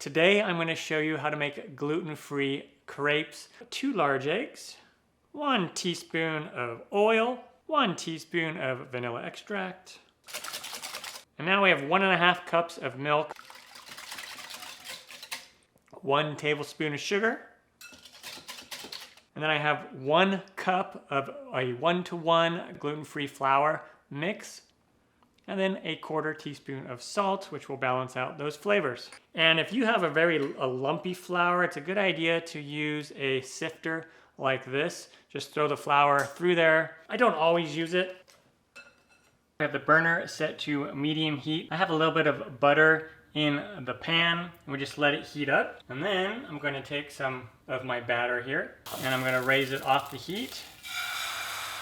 Today I'm going to show you how to make gluten-free crepes. 2 large eggs, 1 teaspoon of oil, 1 teaspoon of vanilla extract, and now we have 1.5 cups of milk, 1 tablespoon of sugar, and then I have 1 cup of a 1-to-1 gluten-free flour mix, and then a 1/4 teaspoon of salt, which will balance out those flavors. And if you have a lumpy flour, it's a good idea to use a sifter like this. Just throw the flour through there. I don't always use it. I have the burner set to medium heat. I have a little bit of butter in the pan, and we just let it heat up. And then I'm going to take some of my batter here, and I'm going to raise it off the heat,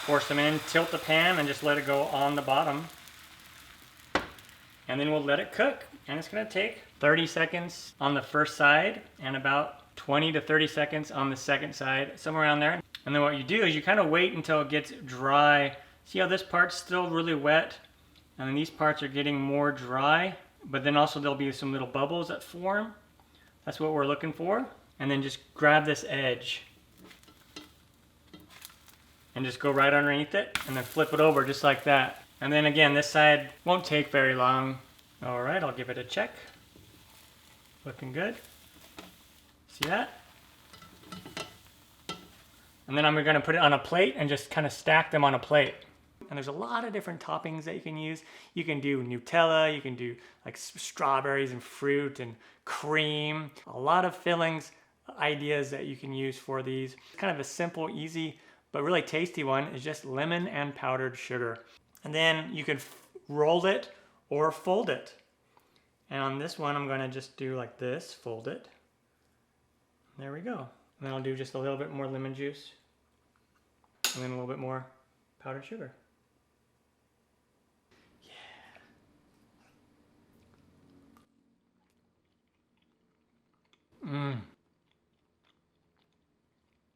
pour some in, tilt the pan, and just let it go on the bottom. And then we'll let it cook. And it's going to take 30 seconds on the first side and about 20 to 30 seconds on the second side, somewhere around there. And then what you do is you kind of wait until it gets dry. See how this part's still really wet, and then these parts are getting more dry, but then also there'll be some little bubbles that form. That's what we're looking for. And then just grab this edge and just go right underneath it, and then flip it over just like that. And then again, this side won't take very long. All right, I'll give it a check. Looking good. See that? And then I'm going to put it on a plate and just kind of stack them on a plate. And there's a lot of different toppings that you can use. You can do Nutella, you can do like strawberries and fruit and cream. A lot of fillings, ideas that you can use for these. Kind of a simple, easy, but really tasty one is just lemon and powdered sugar. And then you can roll it or fold it. And on this one, I'm going to just do like this, fold it. There we go. And then I'll do just a little bit more lemon juice. And then a little bit more powdered sugar.